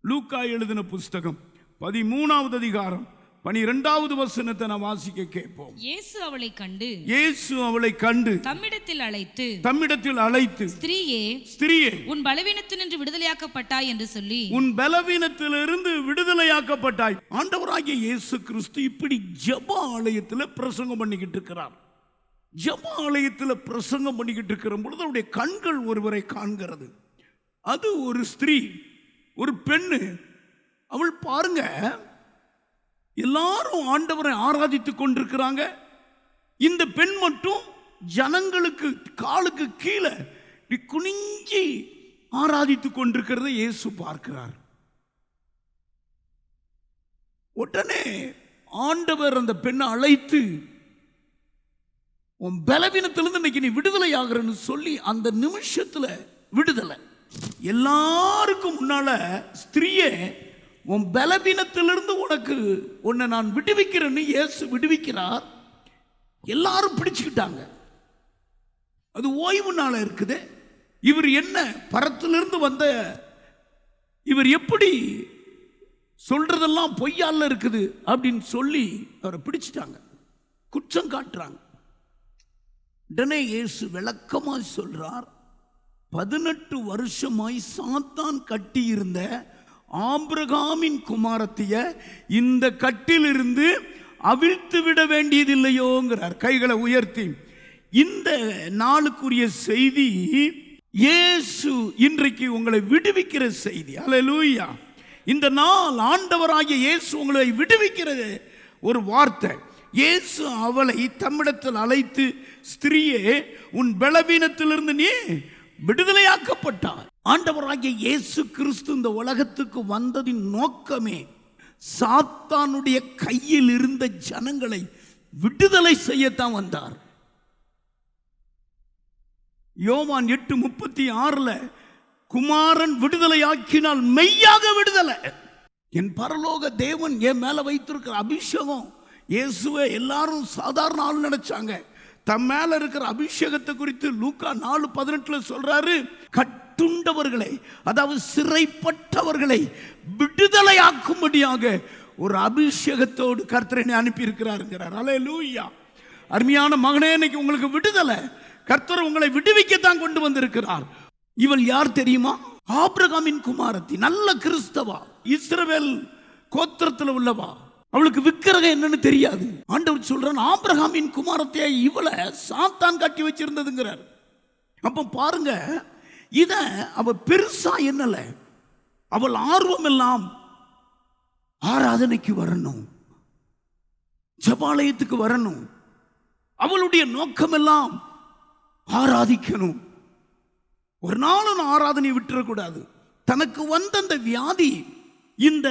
லூக்கா எழுதின புஸ்தகம் 13வது அதிகாரம் 12வது வசனத்தை நான் வாசிக்க கேட்போம். இயேசு அவளை கண்டு தம்மிடத்தில் அழைத்து ஸ்திரீயே உன் பலவீனத்தினின்று விடுதலையாக்கப்பட்டாய் என்று சொல்லி, உன் பலவீனத்திலிருந்து விடுதலையாக்கப்பட்டாய். ஆண்டவராகிய இயேசு கிறிஸ்து இப்படி ஜெப ஆலயத்தில் பிரசங்கம் பண்ணிக்கிட்டு இருக்கிறார். ஜெப ஆலயத்தில் பிரசங்கம் பண்ணிக்கிட்டு இருக்கிற பொழுது அவருடைய கண்கள் ஒருவரை காண்கிறது. அது ஒரு ஸ்திரீ, ஒரு பெண்ணு. அவள் பாருங்க, எல்லாரும் ஆண்டவரை ஆராதித்துக் கொண்டிருக்கிறாங்க. இந்த பெண் மட்டும் ஜனங்களுக்கு காலுக்கு கீழே குனிஞ்சி ஆராதித்துக் கொண்டிருக்கிறதை இயேசு பார்க்கிறார். உடனே ஆண்டவர் அந்த பெண்ணை அழைத்து, உன் பலவீனத்திலிருந்து இன்னைக்கு நீ விடுதலை ஆகிறன்னு சொல்லி அந்த நிமிஷத்துல விடுதலை. எல்லாருக்கும் முன்னால ஸ்திரீயே, உன் பலவீனத்திலிருந்து உன்னை நான் விடுவிக்கிறேன்னு இயேசு விடுவிக்கிறார். எல்லாரும் பிடிச்சுக்கிட்டாங்க. அது ஓய்வு நாள் இருக்குது. இவர் என்ன பரத்திலிருந்து வந்த இவர் எப்படி சொல்றதெல்லாம் பொய்யால இருக்குது அப்படின்னு சொல்லி அவரை பிடிச்சிட்டாங்க, குற்றம் காட்டுறாங்க. உடனே இயேசு விளக்கமாக சொல்றார், 18 வருஷமாய் சாத்தான் கட்டியிருந்த ஆபிரகாமின் குமாரத்திய இந்த கட்டிலிருந்து அவிழ்த்து விட வேண்டியதில்லையோங்கிறார் கைகளை உயர்த்தி. இந்த நாளுக்குரிய செய்தி இயேசு இன்றைக்கு உங்களை விடுவிக்கிற செய்தி. அல்லேலூயா. இந்த நாள் ஆண்டவராகிய இயேசு உங்களை விடுவிக்கிற ஒரு வார்த்தை. இயேசு அவளை தம்மிடத்தில் அழைத்து, ஸ்திரீயே உன் பலவீனத்திலிருந்து நீ விடுதலையாக்கப்பட்டார். ஆண்டவராகிய இயேசு கிறிஸ்து இந்த உலகத்துக்கு வந்ததின் நோக்கமே சாத்தானுடைய கையில் இருந்த ஜனங்களை விடுதலை செய்யத்தான் வந்தார். யோவான் 8:36 குமாரன் விடுதலையாக்கினால் மெய்யாக விடுதலை. என் பரலோக தேவன் என் மேல வைத்திருக்கிற அபிஷேகம். இயேசுவை எல்லாரும் சாதாரண ஆள் நினைச்சாங்க. தம் மேல இருக்கிற அபிஷேகத்தை குறித்து லூக்கா 4:18 சொல்றாரு, கட்டுண்டவர்களை, அதாவது சிறைப்பட்டவர்களை விடுதலையாக்கும்படியாக ஒரு அபிஷேகத்தோடு கர்த்தரை அனுப்பி இருக்கிறாருங்கிறார். அல்லேலூயா. அருமையான மகனே, இன்னைக்கு உங்களுக்கு விடுதலை. கர்த்தர் உங்களை விடுவிக்கத்தான் கொண்டு வந்திருக்கிறார். இவள் யார் தெரியுமா? ஆபிரகாமின் குமாரத்தி, நல்ல கிறிஸ்தவா, இஸ்ரவேல் கோத்திரத்தில் உள்ளவா. அவளுக்கு விக்கிரகம் என்னன்னு தெரியாது. ஆண்டவர் சொல்றான், ஆபிரகாமின் குமாரத்தையை இவளை சாத்தான் கட்டி வச்சிருந்ததுங்கிறார். அப்ப பாருங்க, இத அவ பெருசா என்னல, அவள் ஆர்வம் எல்லாம் ஆராதனைக்கு வரணும், ஜெபாலயத்துக்கு வரணும். அவளுடைய நோக்கம் எல்லாம் ஆராதிக்கணும். ஒரு நாளும் ஆராதனை விட்டுறக்கூடாது. தனக்கு வந்த அந்த வியாதி, இந்த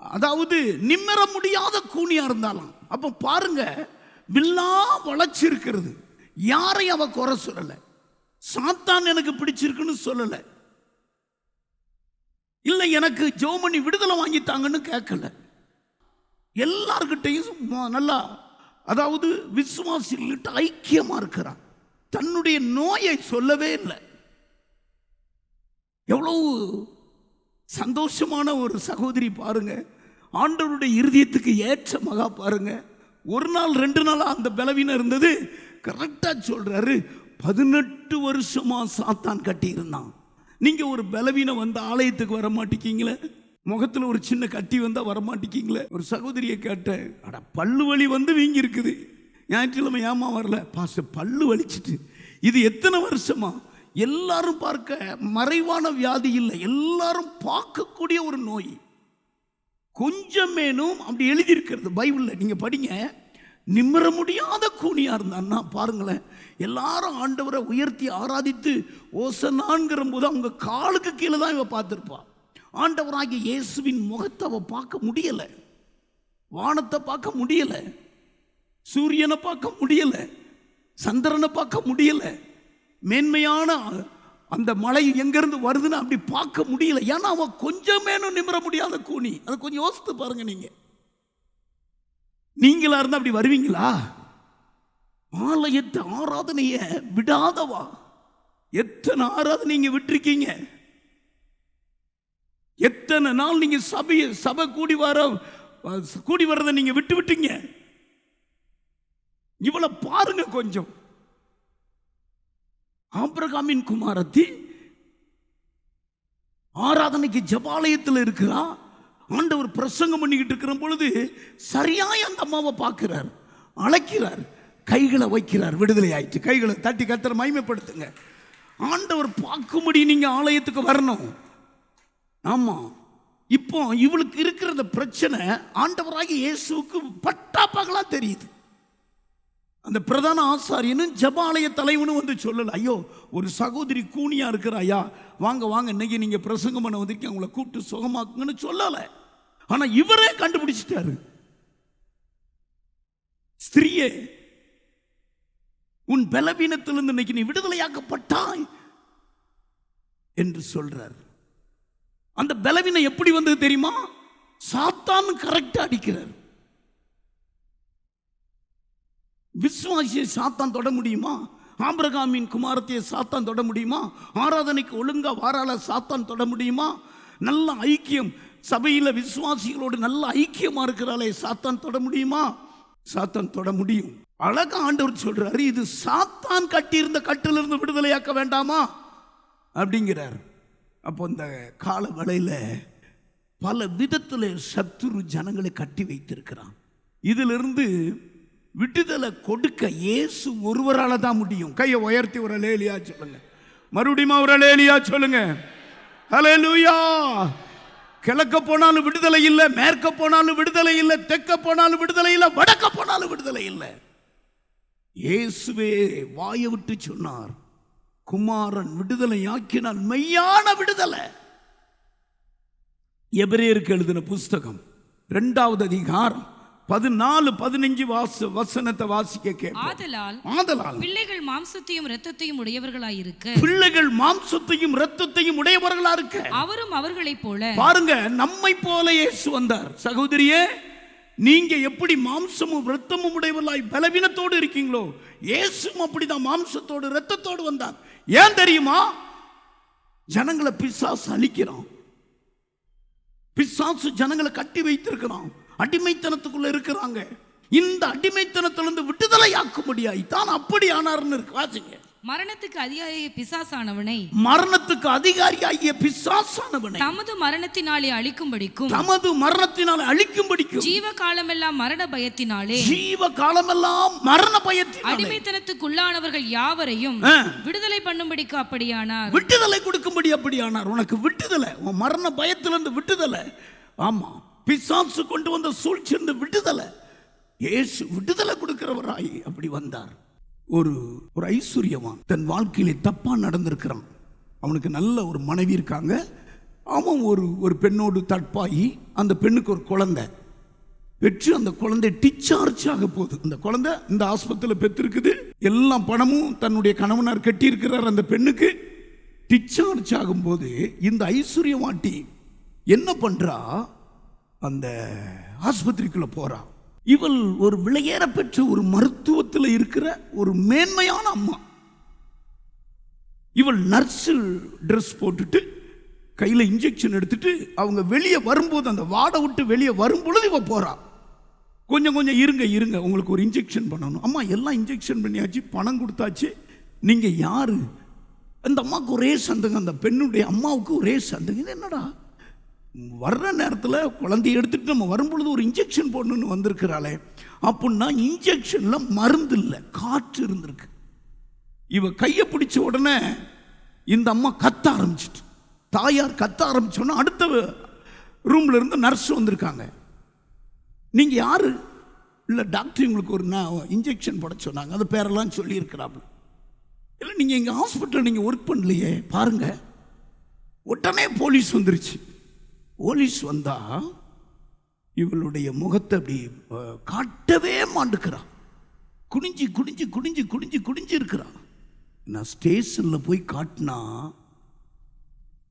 அதாவது நிம்மற முடியாத கூனியா இருந்தாலும், அப்ப பாருங்க, வில்லா வளைச்சிருக்கிறது. யாரையும் அவ குறை சொல்லல. சாத்தான் எனக்கு பிடிச்சிருக்குன்னு சொல்லல, இல்லை எனக்கு ஜோமணி விடுதலை வாங்கித்தாங்கன்னு கேட்கல. எல்லார்கிட்டையும் நல்லா, அதாவது விசுவாசிகள்கிட்ட ஐக்கியமா இருக்கிறான். தன்னுடைய நோயை சொல்லவே இல்லை. எவ்வளவு சந்தோஷமான ஒரு சகோதரி பாருங்க. ஆண்டவருடைய இருதயத்துக்கு ஏற்ற மகா பாருங்க. ஒரு நாள் 2 நாளா அந்த பலவீனம் இருந்தது. கரெக்டா சொல்றாரு, 18 வருஷமா சாத்தான் கட்டி இருந்தான். நீங்க ஒரு பலவீனம் வந்த ஆலயத்துக்கு வர மாட்டேங்கீங்களே, முகத்துல ஒரு சின்ன கட்டி வந்தா வர மாட்டேங்கீங்களே. ஒரு சகோதரியை கேட்டேன், அட பல்லு வலி வந்து வீங்கி இருக்குது, ஞாயிற்றுக்கிழமை ஏமா வரல? பாஸ்டர் பல்லு வலிச்சிட்டு. இது எத்தனை வருஷமா? எல்லாரும் பார்க்க மறைவான வியாதி இல்லை, எல்லாரும் பார்க்கக்கூடிய ஒரு நோய். கொஞ்சமேனும் அப்படி எழுதி இருக்கிறது பைபிள்ல, நீங்க படிங்க. நிம்மற முடியாத கூனியா இருந்தான்னா பாருங்களேன், எல்லாரும் ஆண்டவரை உயர்த்தி ஆராதித்து ஓசனான்கிற போது அவங்க காலுக்கு கீழே தான் இவ பார்த்திருப்பா. ஆண்டவராகிய இயேசுவின் முகத்தை அவ பார்க்க முடியல, வானத்தை பார்க்க முடியல, சூரியனை பார்க்க முடியல, சந்திரனை பார்க்க முடியல, மேன்மையான அந்த மழை எங்கிருந்து வருதுன்னு அப்படி பார்க்க முடியல. ஏன்னா அவன் கொஞ்சமேனும் நிமிர முடியாத கூனி. அதை கொஞ்சம் யோசித்து பாருங்க. நீங்களா இருந்தா அப்படி வருவீங்களா? ஆலயத்தை ஆராதனைய விடாதவா? எத்தனை ஆராதனை நீங்க விட்டுருக்கீங்க? எத்தனை நாள் நீங்க சபை கூடி வர்றதை நீங்க விட்டு விட்டீங்க. இவளை பாருங்க கொஞ்சம். ஆபிரகாமின் குமாரத்தி ஆராதனைக்கு ஜபாலயத்தில் இருக்கிறா. ஆண்டவர் பிரசங்கம் பண்ணிக்கிட்டு இருக்கிற பொழுது சரியாய் அந்த அம்மாவை பார்க்கிறார், அழைக்கிறார், கைகளை வைக்கிறார். விடுதலை ஆயிடுச்சு. கைகளை தட்டி கர்த்தரை மகிமைப்படுத்துங்க. ஆண்டவர் பார்க்கும்படி நீங்க ஆலயத்துக்கு வரணும். ஆமா, இப்போ இவளுக்கு இருக்கிற பிரச்சனை ஆண்டவராகிய இயேசுவுக்கு பட்டா பகலா தெரியுது. அந்த பிரதான ஆசாரியனும் ஜபாலய தலைவனும் வந்து சொல்லல, ஐயோ ஒரு சகோதரி கூனியா இருக்கிறாயா, வாங்க வாங்க இன்னைக்கு நீங்க பிரசங்கம் பண்ண வந்திருக்கீங்க, உங்களை கூப்பிட்டு சுகமாக்குங்கன்னு சொல்லல. ஆனா இவரே கண்டுபிடிச்சிட்டாரு. ஸ்திரியே, உன் பலவீனத்திலிருந்து இன்னைக்கு நீ விடுதலையாக்கப்பட்டாய் என்று சொல்றார். அந்த பலவீனம் எப்படி வந்தது தெரியுமா? சாத்தான் கரெக்டா அடிக்கிறார். விசுவாசியை சாத்தான் தொட முடியுமா? ஆபிரகாமின் குமாரத்தையை சாத்தான் தொட முடியுமா? ஆராதனைக்கு ஒழுங்கா வாரால சாத்தான் தொட முடியுமா? நல்ல ஐக்கியம் சபையில விசுவாசிகளோடு நல்ல ஐக்கியமா இருக்கிறாளே சாத்தான் தொட முடியுமா? சாத்தான் தொட முடியும். அழகா ஆண்டவர் சொல்றாரு, இது சாத்தான் கட்டியிருந்த கட்டிலிருந்து விடுதலையாக்க வேண்டாமா அப்படிங்கிறார். அப்போ இந்த கால வேளையில பல விதத்தில் சத்துரு ஜனங்களை கட்டி வைத்திருக்கிறான். இதிலிருந்து விடுதலை கொடுக்க இயேசு ஒருவரால தான் முடியும். கையை உயர்த்தி ஒரு அல்லேலூயா சொல்லுங்க. மறுபடியும் ஒரு அல்லேலூயா சொல்லுங்க. அல்லேலூயா. கிழக்க போனாலும் விடுதலை இல்லை, மேற்க போனாலும் விடுதலை இல்லை, தெற்க போனாலும் விடுதலை இல்லை, வடக்க போனாலும் விடுதலை இல்லை. இயேசுவே வாயை விட்டு சொன்னார், குமாரன் விடுதலையாக்கினால் மெய்யான விடுதலை. எபிரேயருக்கு எழுதின புஸ்தகம் 2வது அதிகாரம் 14-15 வசனத்தை வாசிக்க கேட்போம். ஆதலால் பிள்ளைகள் மாம்சத்தையும் இரத்தத்தையும் உடையவர்களாயிருக்க, பிள்ளைகள் மாம்சத்தையும் இரத்தத்தையும் உடையவர்களா இருக்க அவரும் அவர்களைப் போல. பாருங்க, நம்மை போல இயேசு வந்தார். சகோதரியே, நீங்க எப்படி மாம்சமும் இரத்தமும் உடையவர்களாய் பலவீனத்தோடு இருக்கீங்களோ, இயேசுவும் அப்படிதான் மாம்சத்தோடு இரத்தத்தோடு வந்தார். ஏன் தெரியுமா? ஜனங்களை பிசாசு அழிக்கிறான். பிசாசு ஜனங்களை கட்டி வைத்திருக்கிறான். அடிமைத்தனத்துக்குள்ள இருக்கிறாங்க. இந்த அடிமைத்தனத்திலிருந்து விடுதலையாக்கும்படியாய் தான் அப்படி ஆனார்னு இருக்கு. வாசிங்க. மரணத்துக்கு அதிகாரியாகிய பிசாசானவனை, மரணத்துக்கு அதிகாரியாகிய பிசாசானவனை தமது மரணத்தினாலே அழிக்கும்படிக்கும், தமது மரணத்தினாலே அழிக்கும்படிக்கும், ஜீவ காலமெல்லாம் மரண பயத்தினாலே, ஜீவ காலமெல்லாம் மரண பயத்தினாலே அடிமைத்தனத்துக்குள்ளானவர்கள் யாவரையும் விடுதலை பண்ணும்படிக்கு அப்படியானார். விடுதலை கொடுக்கும்படி அப்படியானார். உனக்கு விடுதலை, உன் மரண பயத்திலிருந்து விடுதலை. ஆமா, பிசாசு கொண்டு வந்த சூழ்ச்சியிலிருந்து விடுதலை. இயேசு விடுதலை கொடுக்கிறவராய் அப்படி வந்தார். ஒரு ஐஸ்வர்யவான் தன் வாழ்க்கையிலே தப்பா நடந்திருக்கிறான். அவனுக்கு நல்ல ஒரு மனைவி இருக்காங்க. அவன் ஒரு பெண்ணோடு தற்பாகி அந்த பெண்ணுக்கு ஒரு குழந்தை பெற்று அந்த குழந்தை டிஸ்சார்ஜ் ஆக போகுது. அந்த குழந்தை இந்த ஆஸ்பத்திரியில் பெற்றிருக்குது. எல்லா பணமும் தன்னுடைய கணவனார் கட்டி இருக்கிறார். அந்த பெண்ணுக்கு டிஸ்சார்ஜ் ஆகும்போது இந்த ஐஸ்வர்யவாட்டி என்ன பண்றா? அந்த ஆஸ்பத்திரிக்குள்ள போறா. இவள் ஒரு விலையேற பெற்ற ஒரு மருத்துவத்தில் இருக்கிற ஒரு மேன்மையான அம்மா. இவள் நர்ஸ் ட்ரெஸ் போட்டுட்டு கையில் இன்ஜெக்ஷன் எடுத்துட்டு அவங்க வெளியே வரும்போது, அந்த வாடை விட்டு வெளியே வரும்பொழுது இவ போறா. கொஞ்சம் இருங்க உங்களுக்கு ஒரு இன்ஜெக்ஷன் பண்ணணும். அம்மா எல்லாம் இன்ஜெக்ஷன் பண்ணியாச்சு, பணம் கொடுத்தாச்சு, நீங்க யாரு? அந்த அம்மாவுக்கு ஒரே சந்தேகம், அந்த பெண்ணுடைய அம்மாவுக்கு ஒரே சந்தேகம். என்னடா வர்ற நேரத்தில் குழந்தைய எடுத்துட்டு நம்ம வரும்பொழுது ஒரு இன்ஜெக்ஷன் போடணும்னு வந்திருக்கிறாளே அப்படின்னா, இன்ஜெக்ஷன்ல மருந்து இல்லை, காற்று இருந்திருக்கு. இவ கையை பிடிச்ச உடனே இந்த அம்மா கத்த ஆரம்பிச்சிட்டு, தாயார் கத்த ஆரம்பிச்சோன்னா அடுத்த ரூம்ல இருந்து நர்ஸ் வந்திருக்காங்க. நீங்க யாரு? இல்லை டாக்டர் உங்களுக்கு ஒரு இன்ஜெக்ஷன் போட சொன்னாங்க, அது பேரெல்லாம் சொல்லி இருக்கிறாங்க. இல்லை நீங்க எங்க ஹாஸ்பிட்டல் நீங்க ஒர்க் பண்ணலையே, பாருங்க. உடனே போலீஸ் வந்துருச்சு. போலீஸ் வந்தா இவளுடைய முகத்தை அப்படி காட்டவே மாட்டுக்கிறான். குடிஞ்சு இருக்கிறான். நான் ஸ்டேஷன்ல போய் காட்டினா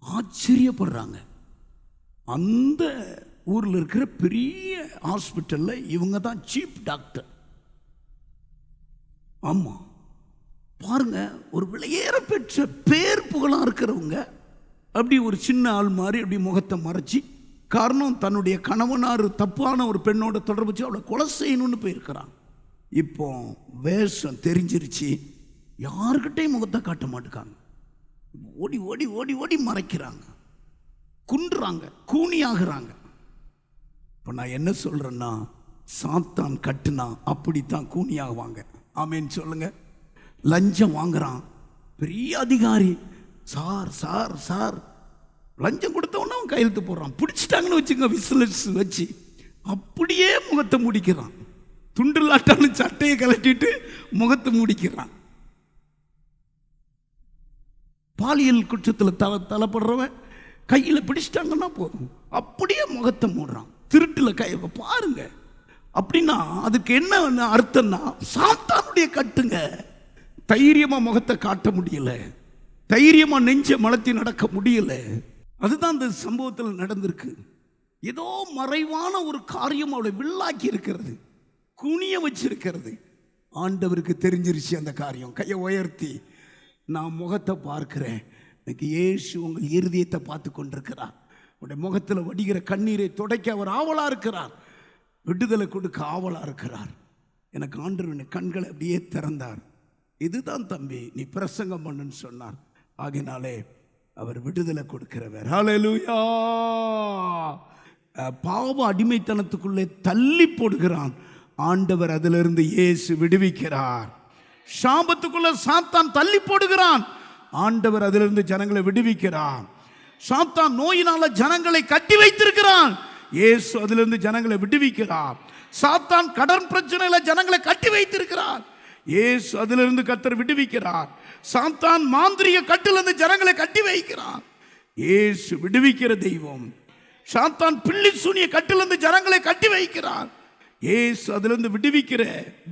ஆச்சரியப்படுறாங்க. அந்த ஊர்ல இருக்கிற பெரிய ஹாஸ்பிட்டல்ல இவங்க தான் சீஃப் டாக்டர். ஆமா, பாருங்க, ஒரு விலையேற பெற்ற பேர் புகழா இருக்கிறவங்க அப்படி ஒரு சின்ன ஆள் மாதிரி அப்படி முகத்தை மறைச்சி, காரணம் தன்னுடைய கணவனார் தப்பான ஒரு பெண்ணோட தொடர்பு வச்சு அவளை கொலை செய்யணும்னு போயிருக்கிறான். இப்போ வேஷம் தெரிஞ்சிருச்சு, யாருக்கிட்டையும் முகத்தை காட்ட மாட்டேங்காங்க. ஓடி ஓடி ஓடி ஓடி மறைக்கிறாங்க, குன்றாங்க, கூனியாகிறாங்க. இப்போ நான் என்ன சொல்றேன்னா, சாத்தான் கட்டுனா அப்படித்தான் கூனியாகுவாங்க. ஆமேன்னு சொல்லுங்க. லஞ்சம் வாங்குறான் பெரிய அதிகாரி, சார் சார் சார் லஞ்சம் கொடுத்தவொன்னே அவன் கையெழுத்து போடுறான். பிடிச்சிட்டாங்கன்னு வச்சுங்க, விசிலன்ஸ் வச்சு அப்படியே முகத்தை முடிக்கிறான். துண்டுலாட்டான்னு சட்டையை கலட்டிட்டு முகத்தை முடிக்கிறான். பாலியல் குற்றத்தில் தலைப்படுறவன் கையில் பிடிச்சிட்டாங்கன்னா போதும், அப்படியே முகத்தை மூடுறான். திருட்டில் கை பாருங்க. அப்படின்னா அதுக்கு என்ன அர்த்தம்னா, சாத்தானுடைய கட்டுங்க. தைரியமா முகத்தை காட்ட முடியல, தைரியமா நெஞ்ச மலத்தி நடக்க முடியல. அதுதான் இந்த சம்பவத்தில் நடந்திருக்கு. ஏதோ மறைவான ஒரு காரியம் அவளை வில்லாக்கி இருக்கிறது, குனிய வச்சிருக்கிறது. ஆண்டவருக்கு தெரிஞ்சிருச்சு அந்த காரியம். கையை உயர்த்தி, நான் முகத்தை பார்க்கிறேன், எனக்கு இயேசு உங்கள் இருதயத்தை பார்த்து கொண்டிருக்கிறார். உடைய முகத்தில் வடிகிற கண்ணீரை துடைக்க அவர் ஆவலா இருக்கிறார், விடுதலை கொடுக்க ஆவலா இருக்கிறார். எனக்கு ஆண்டவர் கண்களை அப்படியே திறந்தார். இதுதான் தம்பி நீ பிரசங்கம் பண்ணுன்னு சொன்னார். ஆகினாலே அவர் விடுதலை கொடுக்கிறவர். ஹல்லேலூயா. பாவ அடிமைத்தனத்துக்குள்ளே தள்ளி போடுகிறான், ஆண்டவர் அதிலிருந்து இயேசு விடுவிக்கிறார். சாபத்துக்குள்ள சாத்தான் தள்ளி போடுகிறான், ஆண்டவர் அதிலிருந்து ஜனங்களை விடுவிக்கிறார். சாத்தான் நோயினால ஜனங்களை கட்டி வைத்திருக்கிறான், இயேசு அதிலிருந்து ஜனங்களை விடுவிக்கிறார். சாத்தான் கடன் பிரச்சனையில ஜனங்களை கட்டி வைத்திருக்கிறார், இயேசு அதிலிருந்து கர்த்தர் விடுவிக்கிறார். சாத்தான் மாந்திரிக கட்டிலிருந்து ஜனங்களை கட்டி வைக்கிறார், இயேசு விடுவிக்கிற தெய்வம். சாத்தான் பில்லி சூனிய கட்டிலிருந்து ஜனங்களை கட்டி வைக்கிறார், இயேசு அதிலிருந்து விடுவிக்கிற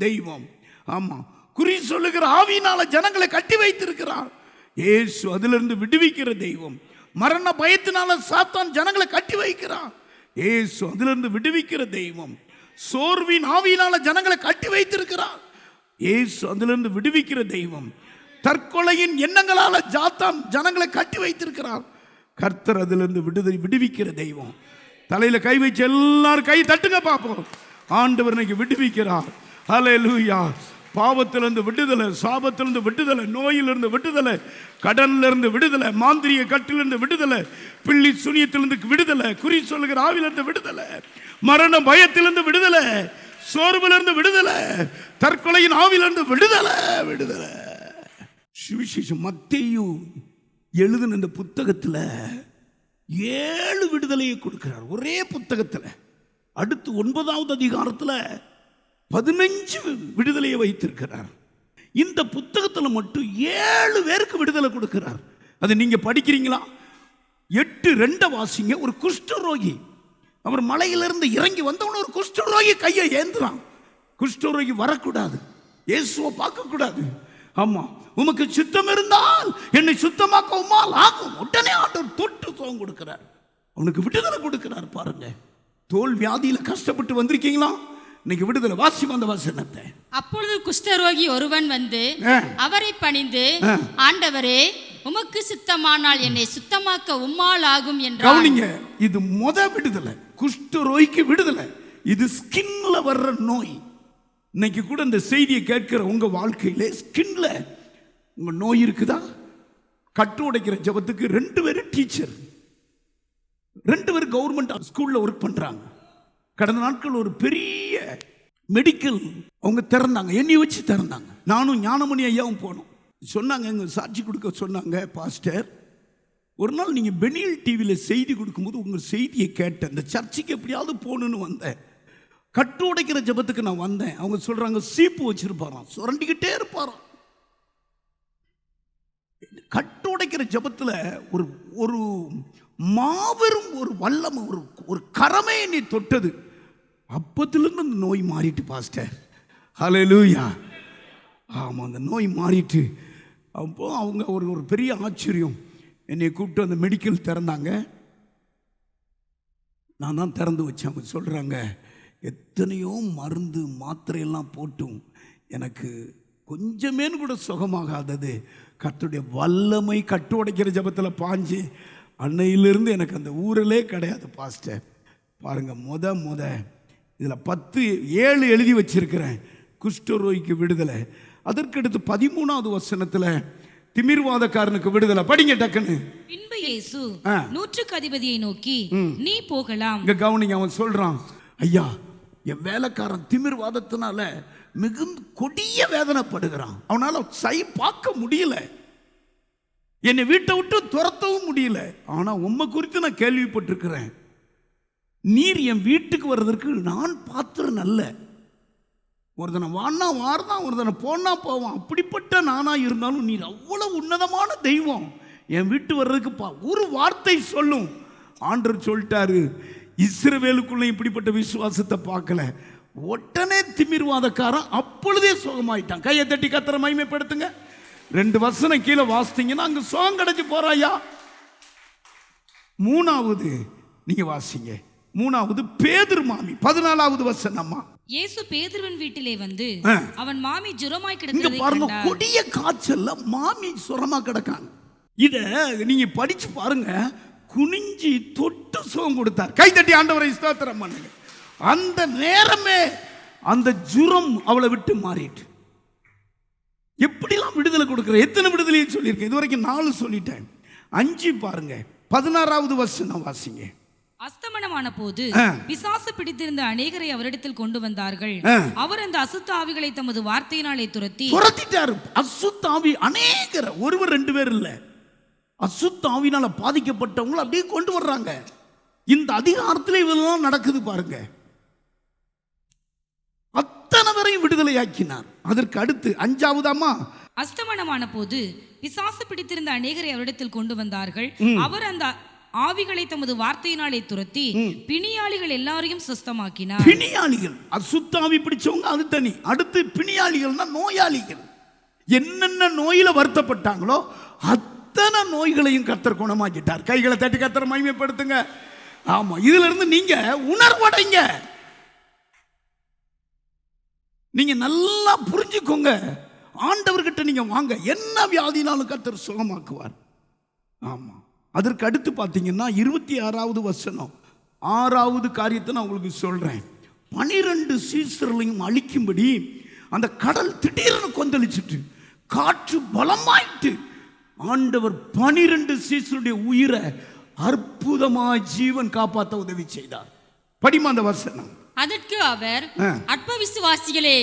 தெய்வம். ஆமா, குறி சொல்லுகிற ஆவியினால ஜனங்களை கட்டி வைத்திருக்கிறார், இயேசு அதிலிருந்து விடுவிக்கிற தெய்வம். மரண பயத்தினால சாத்தான் ஜனங்களை கட்டி வைக்கிறார், இயேசு அதிலிருந்து விடுவிக்கிற தெய்வம். சோர்வின் ஆவியினால ஜனங்களை கட்டி வைத்திருக்கிறார், இயேசு அதிலிருந்து விடுவிக்கிற தெய்வம். தற்கொலையின் எண்ணங்களால சாத்தான் ஜனங்களை கட்டி வைத்திருக்கிறார், கர்த்தர் அதிலிருந்து விடுவிக்கிற தெய்வம். தலையில கை வச்சு எல்லாரும் கை தட்டுங்க பார்ப்போம். ஆண்டவர் இன்னைக்கு விடுவிக்கிறார். ஹல்லேலூயா. பாவத்திலிருந்து விடுதலை, சாபத்திலிருந்து விடுதலை, நோயிலிருந்து விடுதலை, கடன்ல இருந்து விடுதலை, மாந்திரிய கட்டிலிருந்து விடுதலை, பில்லி சுனியத்திலிருந்து விடுதலை, குறி சொல்லுகிற ஆவிலிருந்து விடுதலை, மரண பயத்திலிருந்து விடுதலை, சோர்விலிருந்து விடுதலை, தற்கொலையின் ஆவிலிருந்து விடுதலை. விடுதலை. சுவிசேஷம் மத்தேயு எழுதின இந்த புத்தகத்தில் 7 விடுதலையை கொடுக்கிறார் ஒரே புத்தகத்தில். அடுத்து 9வது அதிகாரத்தில் 15 விடுதலையை வைத்திருக்கிறார். இந்த புத்தகத்தில் மட்டும் 7 பேருக்கு விடுதலை கொடுக்கிறார். அதை நீங்க படிக்கிறீங்களா? 8:2 வாசிங்க. ஒரு குஷ்டரோகி, அவர் மலையிலிருந்து இறங்கி வந்தவன ஒரு குஷ்டரோகி கையை ஏந்துறான். குஷ்டரோகி வரக்கூடாது, இயேசுவை பார்க்க கூடாது. ஆமா, உமக்கு சுத்தம் இருந்தால் என்னை சுத்தமாக்க உம்மால் ஆகும். உடனே ஆண்டவர் தொட்டு சுகம் கொடுக்கிறார், அவனுக்கு விடுதலை கொடுக்கிறார். பாருங்க, தோல் வியாதியில கஷ்டப்பட்டு வந்திருக்கீங்களா? இன்னைக்கு விடுதலை. வாசி வந்த வசனத்தை. அப்பொழுது குஷ்டரோகி ஒருவன் வந்து அவரை பணிந்து, ஆண்டவரே, உமக்கு சுத்தமானால் என்னை சுத்தமாக்க உம்மால் ஆகும் என்றார். கவனிங்க, இது விடுதலை, குஷ்டரோகிக்கு விடுதலை. இது ஸ்கின்ல வர்ற நோய். இன்னைக்கு கூட இந்த செய்தியை கேட்கிற உங்க வாழ்க்கையில ஸ்கின்ல உங்க நோய் இருக்குதா? கட்டு உடைக்கிற ஜபத்துக்கு 2 பேர் டீச்சர், 2 பேர் கவர்மெண்ட் ஸ்கூல்ல ஒர்க் பண்றாங்க. கடந்த நாட்கள் ஒரு பெரிய மெடிக்கல் அவங்க திறந்தாங்க, என்னை வச்சு திறந்தாங்க. நானும் ஞானமணி ஐயாவும் போனோம். சொன்னாங்க, எங்க சாட்சி கொடுக்க சொன்னாங்க. பாஸ்டர், ஒரு நாள் நீங்க பெனியல் டிவியில் செய்தி கொடுக்கும்போது உங்க செய்தியை கேட்டேன், இந்த சர்ச்சுக்கு எப்படியாவது போகணுன்னு வந்தேன். கட்டு உடைக்கிற ஜபத்துக்கு நான் வந்தேன். அவங்க சொல்றாங்க, சீப்பு வச்சிருப்பாராம், சுரண்டிக்கிட்டே இருப்பாராம். கட்டு உடைக்கிற ஜபத்தில் ஒரு ஒரு மாபெரும் ஒரு வல்லமை, ஒரு கரமே என்னை தொட்டது. அப்பத்திலிருந்து அந்த நோய் மாறிட்டு பாஸ்டர். ஹல்லேலூயா. ஆமாம், அந்த நோய் மாறிட்டு. அப்போ அவங்க ஒரு பெரிய ஆச்சரியம். என்னை கூப்பிட்டு அந்த மெடிக்கல் திறந்தாங்க. நான் தான் திறந்து வச்சேன். அவங்க சொல்கிறாங்க, எத்தனையோ மருந்து மாத்திரையெல்லாம் போட்டும் எனக்கு கொஞ்சமேனு கூட சுகமாகாதது. கர்த்தருடைய வல்லமை கட்டு உடைக்கிற ஜபத்தில் பாஞ்சு அன்னையிலிருந்து எனக்கு அந்த ஊரிலே கிடையாது பாஸ்டர். பாருங்க, முத இதில் 7 எழுதி வச்சிருக்கிறேன். குஷ்டரோகிக்கு விடுதலை. அதற்கடுத்து 13வது வசனத்தில் திமிர்வாதக்காரனுக்கு விடுதலை. படிங்க டக்குன்னு. பின்பு இயேசு நூற்றுக்கு அதிபதியை நோக்கி, நீ போகலாம். இங்க கவனிங்க, அவன் சொல்றான், ஐயா என் வேலைக்காரன் திமிர்வாதத்தினால மிகுந்த கொடிய வேதனைப்படுகிறான், அவனால பார்க்க முடியல, என்னை வீட்டை விட்டு துரத்தவும் முடியல. ஆனா உண்மை குறித்து நான் கேள்விப்பட்டிருக்கிறேன், நீர் என் வீட்டுக்கு வர்றதற்கு நான் பாத்திரம் அல்ல. ஒருத்தனை வானா வார்தான், ஒருத்தனை போனா போவான். அப்படிப்பட்ட நானா இருந்தாலும் நீர் அவ்வளவு உன்னதமான தெய்வம், என் வீட்டு வர்றதுக்கு ஒரு வார்த்தை சொல்லும். ஆண்டவர் சொல்லிட்டாரு. இஸ்ரவேலுக்குள்ள இப்படிப்பட்ட விசுவாசத்தை பார்க்கல. உடனே திமிர்வாதக்காரன் அப்பொழுதே சுகமாயிட்டான். கையை தட்டி கர்த்தரை மகிமைப்படுத்துங்க. 2 வசனம் கீழே வாசித்தீங்கன்னா அங்க சுகம் கிடைச்சு போறாயா. 3வது நீங்க வாசிங்க. 3வது பேதுரு மாமி. 14வது வசனம்மா. இயேசு பேதுருவின் வீட்டிலே வந்து அவன் மாமி ஜுரமாய் இங்க கிடந்ததை பாருங்க, கண்டார். கொடிய காய்ச்சல்ல மாமி சுரமா கிடக்காங்க. இத நீங்க படிச்சு பாருங்க. குனிஞ்சி தொட்டு சுகம் கொடுத்தார். கை தட்டி ஆண்டவரை ஸ்தோத்திரம் பண்ணுங்க. அந்த நேரமே அந்த ஜுரம் அவளை விட்டு மாறிட்டு. எப்படிலாம் விடுதலை கொடுக்கிற, எத்தனை விடுதலையை சொல்லியிருக்கேன் இதுவரைக்கும்? 4 சொல்லிட்டேன். 5 பாருங்க. 16வது வசனம் வாசிங்க. அஸ்தமனமான போது பிசாசு பிடித்திருந்த அநேகரை அவரிடத்தில் கொண்டு வந்தார்கள். அவர் அந்த அசுத்த ஆவிகளை தமது வார்த்தையினாலே துரத்திட்டார். அசுத்த ஆவி அநேகர், ஒருவர் 2 பேர் இல்ல, அசுத்த ஆவினால பாதிக்கப்பட்டவங்களை அப்படியே கொண்டு வர்றாங்க. இந்த அதிகாரத்தில் இதெல்லாம் நடக்குது பாருங்க. அத்தனை வரையும் விடுதலையாக்கினார். அதற்கு அடுத்து 5வதாமா, அஸ்தமனமான போது பிசாசு பிடித்திருந்த அநேகரை அவரிடத்தில் கொண்டு வந்தார்கள். அவர் அந்த ஆவிகளை தமது வார்த்தையினாலே துரத்தி பிணியாளிகள் எல்லாரையும் சுஸ்தமாக்கினார். பிணியாளிகள், அசுத்தாவி பிடிச்சவங்க அது தனி. அடுத்து பிணியாளிகள்னா நோயாளிகள். என்னென்ன நோயில வருத்தப்பட்டாங்களோ அத்தனை நோய்களையும் கர்த்தர் குணமாக்கிட்டார். கைகளை தட்டி கர்த்தரை மகிமைப்படுத்துங்க. ஆமா, இதுல இருந்து நீங்க உணர்வடைங்க. நீங்க நல்லா புரிஞ்சுக்கோங்க. ஆண்டவர்கிட்ட நீங்க வாங்க, என்ன வியாதினாலும் கர்த்தர் சுகமாக்குவார். ஆமா. அதற்கு அடுத்து பார்த்தீங்கன்னா 26வது வசனம். 6வது காரியத்தை நான் உங்களுக்கு சொல்றேன். 12 சீசர்களையும் அழிக்கும்படி அந்த கடல் திடீர்னு கொந்தளிச்சிட்டு காற்று பலமாயிட்டு ஆண்டவர் 12 சீசருடைய உயிரை அற்புதமாய் ஜீவன் காப்பாற்ற உதவி செய்தார். படிமா அந்த வசனம். அதற்கு அவர், அற்ப விசுவாசிகளே,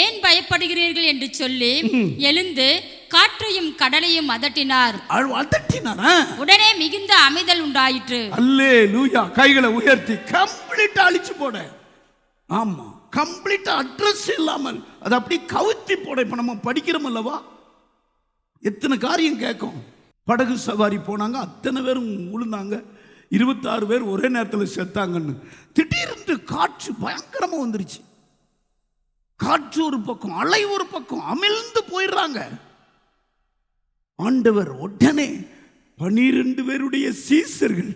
ஏன் பயப்படுகிறீர்கள் என்று சொல்லி எழுந்து காற்றையும் கடலையும் அதட்டினார். உடனே மிகுந்த அமைதல் உண்டாயிற்று. அல்லேலூயா. கைகளை உயர்த்தி கம்ப்ளீட்டா அழிச்சு போட. ஆமா, கம்ப்ளீட்டா அட்ரஸ் இல்லாமல் அது அப்படி கவுத்தி போட. இப்ப நம்ம படிக்கிறோம் அல்லவா, எத்தனை காரியம் கேட்கும். படகு சவாரி போனாங்க, அத்தனை பேரும் விழுந்தாங்க. 26 பேர் ஒரே நேரத்தில் செத்தாங்கன்னு. திடீர்னு காற்று பயங்கரமா வந்துருச்சு. காற்று ஒரு பக்கம், அலை ஒரு பக்கம், அமிழ்ந்து போயிடுறாங்க. ஆண்டவர் உடனே 12 பேருடைய சீசர்கள்